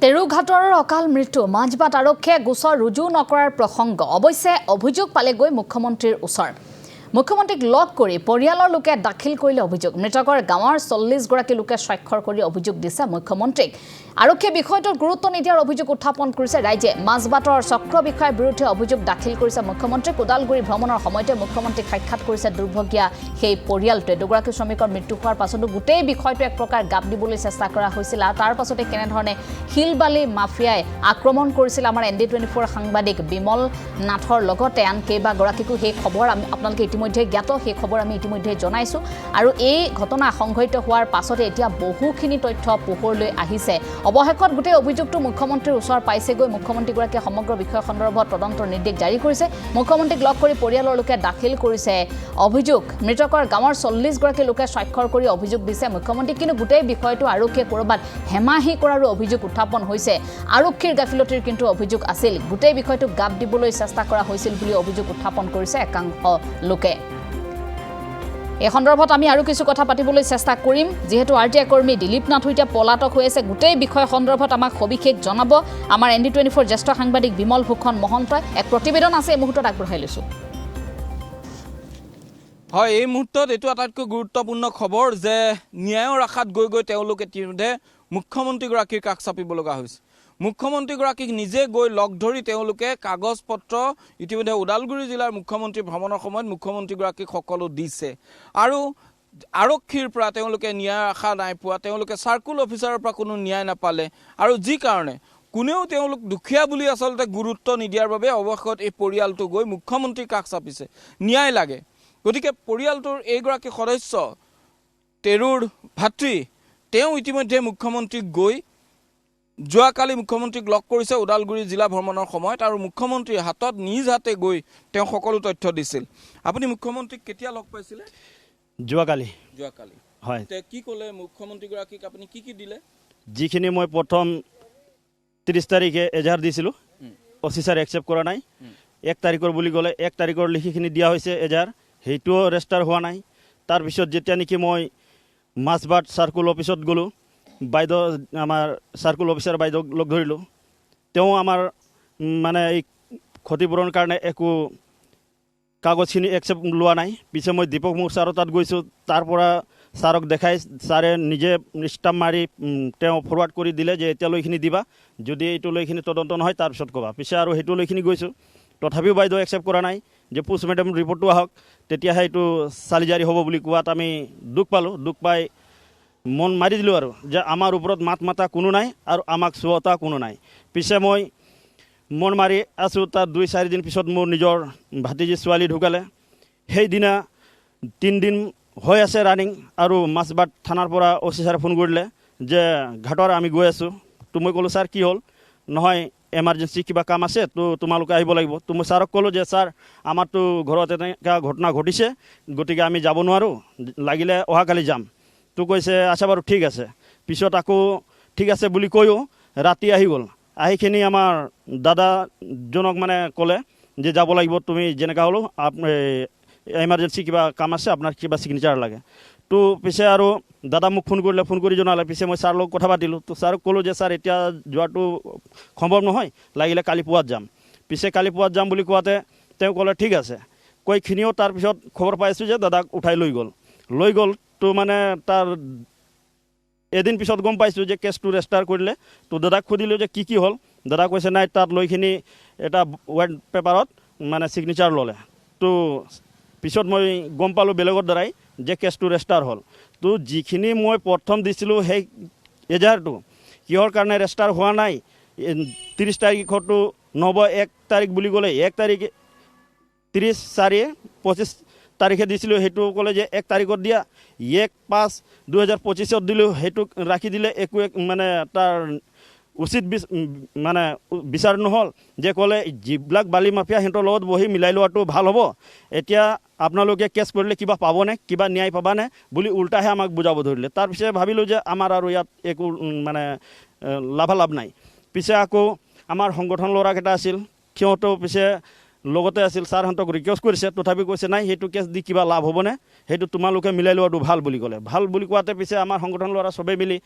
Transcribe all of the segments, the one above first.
তেৰুঘাটৰ অকাল মৃত্যু মাজবাট আৰক্ষীয়ে গোচৰ ৰুজু নকৰাৰ প্ৰসংগ অৱশ্যে অভিযোগ পালেগৈ মুখ্যমন্ত্ৰীৰ ওচৰ মুখ্যমন্ত্ৰীক লগ কৰি পৰিয়ালৰ লোকে দাখিল কৰিলে অভিযোগ মৃতকৰ গাঁৱৰ 40 গৰাকী লোকে স্বাক্ষৰ কৰি অভিযোগ দিছে মুখ্যমন্ত্ৰীক আৰক্ষীয়ে বিষয়টোৰ গুৰুত্ব নিদিয়াৰ অভিযোগ উত্থাপন কৰিছে ৰাইজে মাজবাটৰ চক্ৰ বিষয়ৰ বিৰুদ্ধে অভিযোগ দাখিল কৰিছে মুখ্যমন্ত্ৰীক ওদালগুৰি ভ্ৰমণৰ সময়তে মুখ্যমন্ত্ৰীক সাক্ষাৎ কৰিছে দুৰ্ভগীয়া সেই পৰিয়ালটোৱে দুগৰাকী শ্ৰমিকৰ মৃত্যু হোৱাৰ পাছতো গোটেই বিষয়টো এক প্ৰকাৰ গাপ দিবলৈ চেষ্টা কৰা হৈছিল আৰু তাৰ পাছতে কেনেধৰণে হিলবালি মাফিয়াই আক্ৰমণ কৰিছিল আমাৰ ND24 সাংবাদিক বিমল নাথৰ লগতে আন কেইবাগৰাকীকো সেই খবৰ আপোনালোকে ইতিমধ্যে জ্ঞাত সেই খবৰ আমি ইতিমধ্যে জনাইছো আৰু এই ঘটনা সংঘটিত হোৱাৰ পাছতে এতিয়া বহুখিনি তথ্য পোহৰলৈ আহিছে অৱশেষত গোটেই অভিযোগটো মুখ্যমন্ত্ৰীৰ ওচৰ পাইছেগৈ মুখ্যমন্ত্ৰীগৰাকীয়ে সমগ্ৰ বিষয় সন্দৰ্ভত তদন্তৰ নিৰ্দেশ জাৰি কৰিছে মুখ্যমন্ত্ৰীক লগ কৰি পৰিয়ালৰ লোকে দাখিল কৰিছে অভিযোগ মৃতকৰ গাঁৱৰ 40 গৰাকী লোকে স্বাক্ষৰ কৰি অভিযোগ দিছে মুখ্যমন্ত্ৰী কিন্তু গোটেই বিষয়টো আৰক্ষীয়ে কৰবাত হেমাহি কৰাৰো অভিযোগ উত্থাপন হৈছে আৰক্ষীৰ গাফিলতিৰ কিন্তু অভিযোগ আছিল গোটেই বিষয়টো গাপ দিবলৈ চেষ্টা কৰা হৈছিল বুলি অভিযোগ উত্থাপন কৰিছে একাংশ লোকে এই সন্দৰ্ভত আমি আৰু কিছু কথা পাতিবলৈ চেষ্টা কৰিম যেহেতু আৰটিআই কৰ্মী দিলীপ নাথ এতিয়া পলাতক হৈ আছে গোটেই বিষয় সন্দৰ্ভত আমাক সবিশেষ জনাব আমাৰ ND24 জ্যেষ্ঠ সাংবাদিক বিমল ভূষণ মহন্তই এক প্ৰতিবেদন আছে এই মুহূৰ্তত আগবঢ়াই লৈছো হয় এই মুহূৰ্তত এটো আটাইতকৈ গুৰুত্বপূৰ্ণ খবৰ যে ন্যায়ৰ আশাত গৈ গৈ তেওঁলোকে ইতিমধ্যে মুখ্যমন্ত্ৰীগৰাকীৰ কাষ চাপিব লগা হৈছে মুখ্যমন্ত্ৰীগৰাকীক নিজে গৈ লগ ধৰি তেওঁলোকে কাগজ পত্ৰ ইতিমধ্যে ওদালগুৰি জিলাৰ মুখ্যমন্ত্ৰী ভ্ৰমণৰ সময়ত মুখ্যমন্ত্ৰীগৰাকীক সকলো দিছে আৰু আৰক্ষীৰ পৰা তেওঁলোকে ন্যায়ৰ আশা নাই পোৱা তেওঁলোকে সাৰ্কুল অফিচাৰৰ পৰা কোনো ন্যায় নাপালে আৰু যি কাৰণে কোনেও তেওঁলোক দুখীয়া বুলি আচলতে গুৰুত্ব নিদিয়াৰ বাবে অৱশেষত এই পৰিয়ালটো গৈ মুখ্যমন্ত্ৰীৰ কাষ চাপিছে ন্যায় লাগে গতিকে পৰিয়ালটোৰ এইগৰাকী সদস্য তেৰুৰ ভাতৃ তেওঁ ইতিমধ্যে মুখ্যমন্ত্ৰীক গৈ যোৱাকালি মুখ্যমন্ত্ৰীক লগ কৰিছে ওদালগুৰি জিলা ভ্ৰমণৰ সময়ত আৰু মুখ্যমন্ত্ৰীৰ হাতত নিজ হাতে গৈ তেওঁ সকলো তথ্য দিছিল আপুনি মুখ্যমন্ত্ৰীক কেতিয়া লগ পাইছিলে যোৱাকালি হয় তে কি ক'লে মুখ্যমন্ত্ৰীগৰাকীক আপুনি কি দিলে যিখিনি মই প্ৰথম 30 তাৰিখে এজাহাৰ দিছিলোঁ অফিচাৰ একচেপ্ট কৰা নাই 1 তাৰিখৰ বুলি ক'লে 1 তাৰিখৰ লিখিখিনি দিয়া হৈছে এজাহাৰ সেইটোও ৰেজিষ্টাৰ হোৱা নাই তাৰপিছত যেতিয়া নেকি মই মাছবাট সাৰ্কুল অফিচত গ'লোঁ বাইদেউ আমাৰ সাৰ্কুল অফিচাৰ বাইদেউক লগ ধৰিলোঁ তেওঁ আমাৰ মানে এই ক্ষতিপূৰণৰ কাৰণে একো কাগজখিনি একচেপ্ট লোৱা নাই পিছে মই দীপক মোৰ ছাৰৰ তাত গৈছোঁ তাৰ পৰা ছাৰক দেখাই ছাৰে নিজে ষ্টাম্প মাৰি তেওঁ ফৰৱাৰ্ড কৰি দিলে যে এতিয়ালৈখিনি দিবা যদি এইটো লৈখিনি তদন্ত নহয় তাৰপিছত ক'বা পিছে আৰু সেইটো লৈখিনি গৈছোঁ তথাপিও বাইদেউ একচেপ্ট কৰা নাই যে পোষ্টমৰ্টেম ৰিপৰ্টটো আহক তেতিয়াহে এইটো চালি জাৰি হ'ব বুলি কোৱাত আমি দুখ পালোঁ দুখ পাই মন মাৰি দিলোঁ আৰু যে আমাৰ ওপৰত মাত মাতা কোনো নাই আৰু আমাক চোৱাতা কোনো নাই পিছে মই মন মাৰি আছোঁ তাৰ 2-4 দিন পিছত মোৰ নিজৰ ভাতিজী ছোৱালী ঢুকালে সেইদিনা 3 দিন হৈ আছে ৰানিং আৰু মাছবাট থানাৰ পৰা অচি ছাৰে ফোন কৰিলে যে ঘাটৰ আমি গৈ আছোঁ তো মই ক'লোঁ ছাৰ কি হ'ল নহয় এমাৰ্জেঞ্চি কিবা কাম আছে তো তোমালোকে আহিব লাগিব তো মই ছাৰক ক'লোঁ যে ছাৰ আমাৰতো ঘৰত এনেকুৱা ঘটনা ঘটিছে গতিকে আমি যাব নোৱাৰোঁ লাগিলে অহাকালি যাম তো কৈছে আচ্ছা বাৰু ঠিক আছে পিছত আকৌ ঠিক আছে বুলি কৈও ৰাতি আহি গ'ল আহিখিনি আমাৰ দাদাজনক মানে ক'লে যে যাব লাগিব তুমি যেনেকুৱা হ'লেও এমাৰ্জেঞ্চি কিবা কাম আছে আপোনাৰ কিবা ছিগনেচাৰ লাগে তো পিছে আৰু দাদা মোক ফোন কৰি জনালে পিছে মই ছাৰ লগত কথা পাতিলোঁ তো ছাৰক ক'লোঁ যে ছাৰ এতিয়া যোৱাটো সম্ভৱ নহয় লাগিলে কালি পুৱাত যাম পিছে কালি পুৱাত যাম বুলি কোৱাতে তেওঁ ক'লে ঠিক আছে কৈখিনিও তাৰপিছত খবৰ পাইছোঁ যে দাদাক উঠাই লৈ গ'ল তো মানে তাৰ এদিন পিছত গম পাইছোঁ যে কেছটো ৰেজিষ্টাৰ কৰিলে তো দাদাক সুধিলোঁ যে কি হ'ল দাদা কৈছে নাই তাত লৈখিনি এটা ৱাইট পেপাৰত মানে ছিগনেচাৰ ল'লে তো পিছত মই গম পালোঁ বেলেগৰ দ্বাৰাই যে কেছটো ৰেজিষ্টাৰ হ'ল তো যিখিনি মই প্ৰথম দিছিলোঁ সেই এজাহাৰটো কিহৰ কাৰণে ৰেজিষ্টাৰ হোৱা নাই 30 তাৰিখতো নহ'ব 1 তাৰিখ বুলি ক'লে 1 তাৰিখে 30/4/25 তাৰিখে দিছিলোঁ সেইটো ক'লে যে 1 তাৰিখত দিয়া 1/5/2025 দিলোঁ সেইটো ৰাখি দিলে একো মানে তাৰ উচিত মানে বিচাৰ নহ'ল যে ক'লে যিবিলাক বালি মাফিয়া সিহঁতৰ লগত বহি মিলাই লোৱাটো ভাল হ'ব এতিয়া আপোনালোকে কেছ কৰিলে কিবা পাবনে কিবা ন্যায় পাবানে বুলি উল্টাহে আমাক বুজাব ধৰিলে তাৰপিছত ভাবিলোঁ যে আমাৰ আৰু ইয়াত একো মানে লাভালাভ নাই পিছে আকৌ আমাৰ সংগঠন ল'ৰাকেইটা আছিল সিহঁতেও পিছে লগতে আছিল ছাৰহঁতক ৰিকুৱেষ্ট কৰিছে, তথাপি কৈছে নাই সেইটো কেছ দি কিবা লাভ হ'বনে, সেইটো তোমালোকে মিলাই লোৱাটো ভাল বুলি ক'লে। ভাল বুলি কোৱাতে পিছে আমাৰ সংগঠন ল'ৰা চবেই মিলি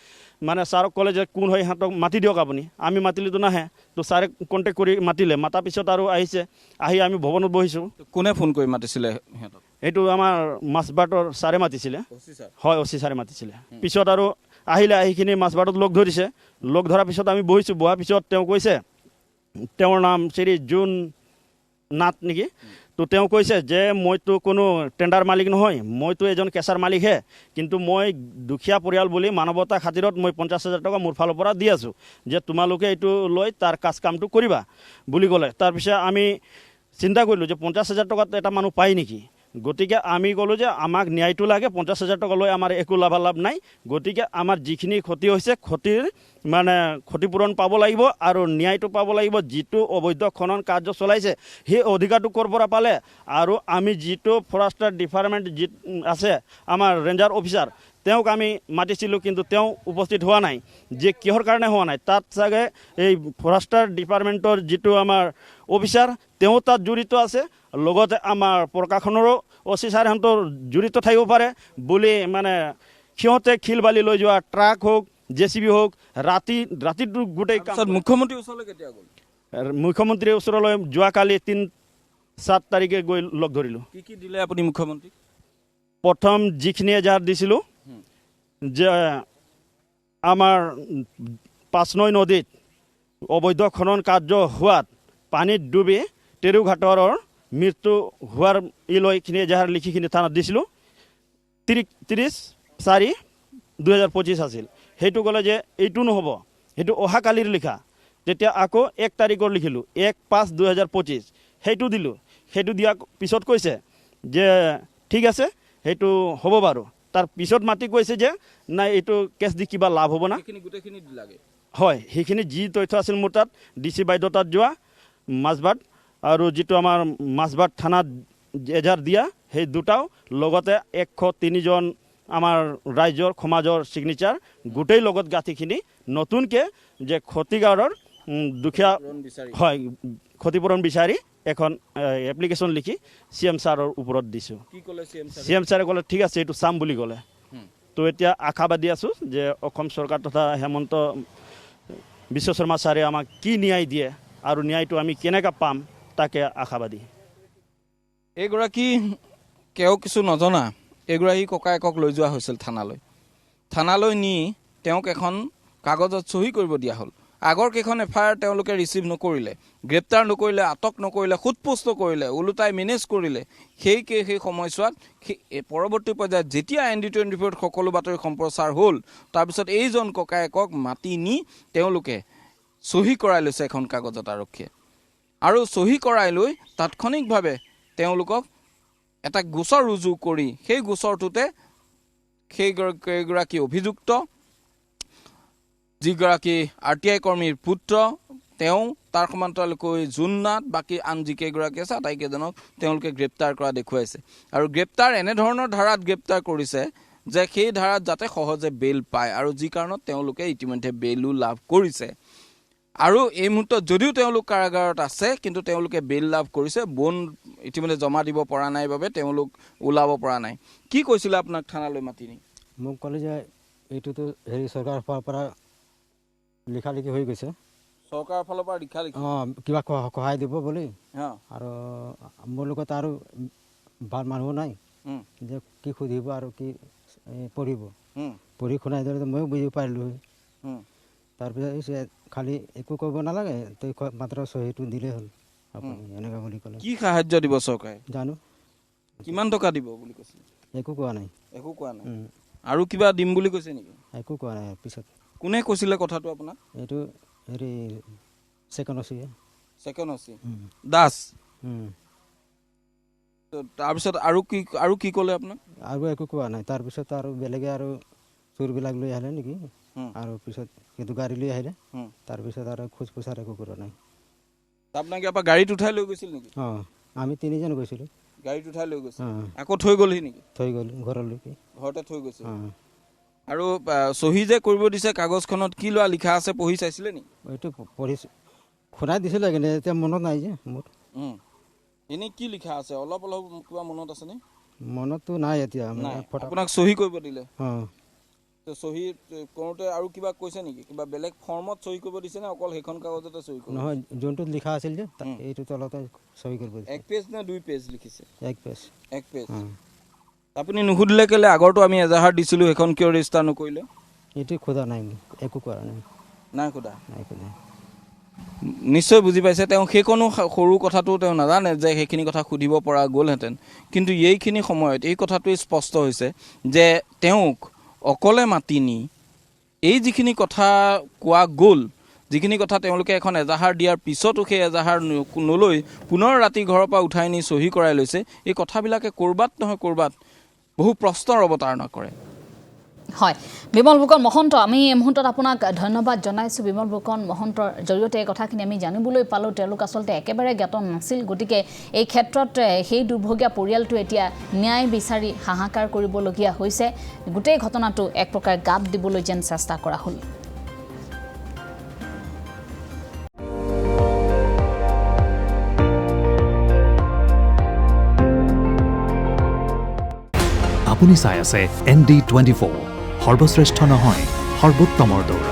মানে ছাৰক ক'লে যে কোন হয় সিহঁতক মাতি দিয়ক আপুনি। আমি মাতিলেতো নাহে, তো ছাৰে কণ্টেক্ট কৰি মাতিলে, মাতাৰ পিছত আৰু আহিছে, আহি আমি ভৱনত বহিছোঁ। কোনে ফোন কৰি মাতিছিলে সিহঁতক? এইটো আমাৰ মাছবাটৰ ছাৰে মাতিছিলে, হয় অচি ছাৰে মাতিছিলে। পিছত আৰু আহিলে, আহিখিনি মাছবাটত লগ ধৰিছে, লগ ধৰাৰ পিছত আমি বহিছোঁ। বহাৰ পিছত তেওঁ কৈছে, তেওঁৰ নাম শ্ৰী জোন নাথ নেকি, তো তেওঁ কৈছে যে মইতো কোনো টেণ্ডাৰ মালিক নহয়, মইতো এজন কেঁচাৰ মালিকহে, কিন্তু মই দুখীয়া পৰিয়াল বুলি মানৱতা খাতিৰত মই 50,000 টকা মোৰ ফালৰ পৰা দি আছোঁ, যে তোমালোকে এইটো লৈ তাৰ কামটো কৰিবা বুলি ক'লে। তাৰপিছত আমি চিন্তা কৰিলোঁ যে 50,000 টকাত এটা মানুহ পায় নেকি, গতিকে আমি ক'লোঁ যে আমাক ন্যায়টো লাগে, 50,000 টকা লৈ আমাৰ একো লাভালাভ নাই, গতিকে আমাৰ যিখিনি ক্ষতি হৈছে ক্ষতিৰ মানে ক্ষতিপূৰণ পাব লাগিব আৰু ন্যায়টো পাব লাগিব। যিটো অবৈধ খনন কাৰ্য চলাইছে সেই অধিকাৰটো ক'ৰ পৰা পালে, আৰু আমি যিটো ফৰেষ্টাৰ ডিপাৰ্টমেণ্ট যি আছে আমাৰ ৰেঞ্জাৰ অফিচাৰ, তেওঁক আমি মাতিছিলোঁ, কিন্তু তেওঁ উপস্থিত হোৱা নাই। যে কিহৰ কাৰণে হোৱা নাই, তাত চাগে এই ফৰেষ্টাৰ ডিপাৰ্টমেণ্টৰ যিটো আমাৰ অফিচাৰ তেওঁ তাত জড়িত আছে, লগতে আমাৰ প্ৰশাসনৰো অচি ছাৰহঁতৰ জড়িত থাকিব পাৰে বুলি মানে সিহঁতে শিল বালি লৈ যোৱা ট্ৰাক হওক JCB হওক ৰাতিটো গোটেই মুখ্যমন্ত্ৰীৰ ওচৰলৈ কেতিয়া গ'ল? মুখ্যমন্ত্ৰীৰ ওচৰলৈ যোৱাকালি 3-7 তাৰিখে গৈ লগ ধৰিলোঁ। কি কি দিলে আপুনি মুখ্যমন্ত্ৰীক? প্ৰথম যিখিনি এজাহাৰ দিছিলোঁ যে আমাৰ 5নৈ নদীত অবৈধ খনন কাৰ্য হোৱাত পানীত ডুবি তেৰুঘাটৰ মৃত্যু হোৱাৰ এইখিনি এজাহাৰ লিখিখিনি থানাত দিছিলোঁ। 30/4/2025 আছিল। সেইটো ক'লে যে এইটো নহ'ব, সেইটো অহাকালিৰ লিখা। তেতিয়া আকৌ 1 তাৰিখৰ লিখিলোঁ, 1/5/2025 সেইটো দিলোঁ। সেইটো দিয়াৰ পিছত কৈছে যে ঠিক আছে সেইটো হ'ব বাৰু। তাৰ পিছত মাতি কৈছে যে নাই এইটো কেছ দি কিবা লাভ হ'ব না। গোটেইখিনি লাগে, হয়, সেইখিনি যি তথ্য আছিল মোৰ তাত, DC বাইদেউ তাত যোৱা, মাছবাট আৰু যিটো আমাৰ মাছবাট থানাত এজাহাৰ দিয়া, সেই দুটাও, লগতে 103 জন আমাৰ ৰাইজৰ সমাজৰ ছিগনেচাৰ, গোটেই লগত গাঁঠিখিনি নতুনকৈ যে ক্ষতিকাৰৰ দুখীয়া হয় ক্ষতিপূৰণ বিচাৰি এখন এপ্লিকেশ্যন লিখি CM ছাৰৰ ওপৰত দিছোঁ। CM ছাৰে ক'লে ঠিক আছে এইটো চাম বুলি ক'লে। তো এতিয়া আশাবাদী আছোঁ যে অসম চৰকাৰ তথা হেমন্ত বিশ্ব শৰ্মা ছাৰে আমাক কি ন্যায় দিয়ে আৰু ন্যায়টো আমি কেনেকৈ পাম তাকে আশাবাদী। এইগৰাকী কেও কিছু নজনা এগৰাকী ককায়েকক লৈ যোৱা হৈছিল থানালৈ নি তেওঁক এখন কাগজত চহী কৰিব দিয়া হ'ল। আগৰ কেইখন FIR তেওঁলোকে ৰিচিভ নকৰিলে, গ্ৰেপ্তাৰ নকৰিলে, আটক নকৰিলে, সোধপোছ নকৰিলে, ওলোটাই মেনেজ কৰিলে। সেই সময়ছোৱাত পৰৱৰ্তী পৰ্যায়ত যেতিয়া ND24 সকলো বাতৰি সম্প্ৰচাৰ হ'ল, তাৰপিছত এইজন ককায়েকক মাতি নি তেওঁলোকে চহী কৰাই লৈছে এখন কাগজত আৰক্ষীয়ে, আৰু চহী কৰাই লৈ তাৎক্ষণিকভাৱে তেওঁলোকক এটা গোচৰ ৰুজু কৰি সেই গোচৰটোতে সেইগৰাকী অভিযুক্ত যিগৰাকী RTI কৰ্মীৰ পুত্ৰ, তেওঁ তাৰ সমান্তৰালকৈ জোননাথ, বাকী আন যিকেইগৰাকী আছে আটাইকেইজনক তেওঁলোকে গ্ৰেপ্তাৰ কৰা দেখুৱাইছে। আৰু গ্ৰেপ্তাৰ এনেধৰণৰ ধাৰাত গ্ৰেপ্তাৰ কৰিছে যে সেই ধাৰাত যাতে সহজে বেইল পায়, আৰু যি কাৰণত তেওঁলোকে ইতিমধ্যে বেইলো লাভ কৰিছে। আৰু এই মুহূৰ্তত যদিও তেওঁলোক কাৰাগাৰত আছে, কিন্তু তেওঁলোকে বেইল লাভ কৰিছে। বন ইতিমধ্যে জমা দিব পৰা নাই বাবে তেওঁলোক ওলাব পৰা নাই। কি কৈছিলে আপোনাক থানালৈ মাতি নি? মোক ক'লে যে এইটোতো হেৰি চৰকাৰৰ ফালৰ পৰা লিখা লিখি হৈ গৈছে, চৰকাৰৰ ফালৰ পৰা লিখা লিখি কিবা সহায় দিব বুলি, আৰু মোৰ লগত আৰু ভাল মানুহ নাই যে কি সুধিব আৰু কি পঢ়িব, পঢ়ি শুনাই দিলে ময়ো বুজি পাৰিলোঁ। তাৰপিছত খালি একো কৰিব নালাগে, তই মাত্ৰ চহীটো দিলেই হ'ল আপুনি, এনেকুৱা বুলি ক'লে। কি সাহায্য দিব চৰকাৰে জানো, কিমান টকা দিব বুলি কৈছে? একো কোৱা নাই। একো কোৱা নাই। আৰু কিবা দিম বুলি কৈছে নেকি? একো কোৱা নাই। পিছত কোনে কৈছিলে কথাটো আপোনাক? এইটো হেৰি ছেকেণ্ড অচি দাস। তাৰপিছত আৰু কি ক'লে আপোনাক? আৰু একো কোৱা নাই। তাৰপিছত আৰু বেলেগে আৰু চোৰবিলাক লৈ আহিলে নেকি, আৰু পিছত কিন্তু গাড়ী লৈ আহিলে, তাৰপিছত আৰু খোজ পোছাৰ একো কৰা নাই। আপোনাক ইয়াৰ পৰা গাড়ীত উঠাই লৈ গৈছিল নেকি? আমি 3জন গৈছিলোঁ। গাড়ীত উঠাই লৈ গৈছিল, আকৌ থৈ গ'লহি নেকি? থৈ গ'ল ঘৰলৈকে, ঘৰতে থৈ গৈছে। আৰু চহী যে কৰিব দিছে কাগজখনত কি লোৱা লিখা আছে পঢ়ি চাইছিলে নেকি? এইটো পঢ়ি শুনাই দিছিলে, কিন্তু এতিয়া মনত নাই যে মোৰ। এনেই কি লিখা আছে অলপ অলপ কিবা মনত আছেনে মনততো নাই এতিয়া নাই ফটো আপোনাক চহী কৰিব দিলে অঁ তো চহী কৰোঁতে আৰু কিবা কৈছে নেকি কিবা বেলেগ ফৰ্মত চহী কৰিব দিছে নে অকল সেইখন কাগজতে চহী কৰিব নহয় যোনটোত লিখা আছিল যে এইটো তলতে চহী কৰিব দিছে। 1 পেজ নে 2 পেজ লিখিছে 1 পেজ 1 পেজ অঁ আপুনি নুসুধিলে কেলে আগৰটো আমি এজাহাৰ দিছিলোঁ সেইখন কিয় ৰেজিষ্টাৰ নকৰিলে এইটো খোদা নাই একো কৰা নাই নাই সোধা নাই খোদা নিশ্চয় বুজি পাইছে তেওঁ সেইকণো সৰু কথাটো তেওঁ নাজানে যে সেইখিনি কথা সুধিব পৰা গ'লহেঁতেন কিন্তু এইখিনি সময়ত এই কথাটোৱে স্পষ্ট হৈছে যে তেওঁক অকলে মাতি নি এই যিখিনি কথা কোৱা গ'ল যিখিনি কথা তেওঁলোকে এখন এজাহাৰ দিয়াৰ পিছতো সেই এজাহাৰ নলৈ পুনৰ ৰাতি ঘৰৰ পৰা উঠাই নি চহী কৰাই লৈছে এই কথাবিলাকে ক'ৰবাত নহয় ক'ৰবাত বহু প্ৰশ্নৰ অৱতাৰণা কৰে হয় বিমল ফুকন মহন্ত আমি এই মুহূৰ্তত আপোনাক ধন্যবাদ জনাইছোঁ বিমল ফুকন মহন্তৰ জৰিয়তে এই কথাখিনি আমি জানিবলৈ পালোঁ তেওঁলোক আচলতে একেবাৰে জ্ঞাত নাছিল গতিকে এই ক্ষেত্ৰত সেই দুৰ্ভগীয়া পৰিয়ালটো এতিয়া ন্যায় বিচাৰি হাহাকাৰ কৰিবলগীয়া হৈছে গোটেই ঘটনাটো এক প্ৰকাৰ গাপ দিবলৈ যেন চেষ্টা কৰা হ'ল আপুনি চাই আছে ND24 সৰ্বশ্ৰেষ্ঠ নহয় সৰ্বোত্তমৰ দৌৰ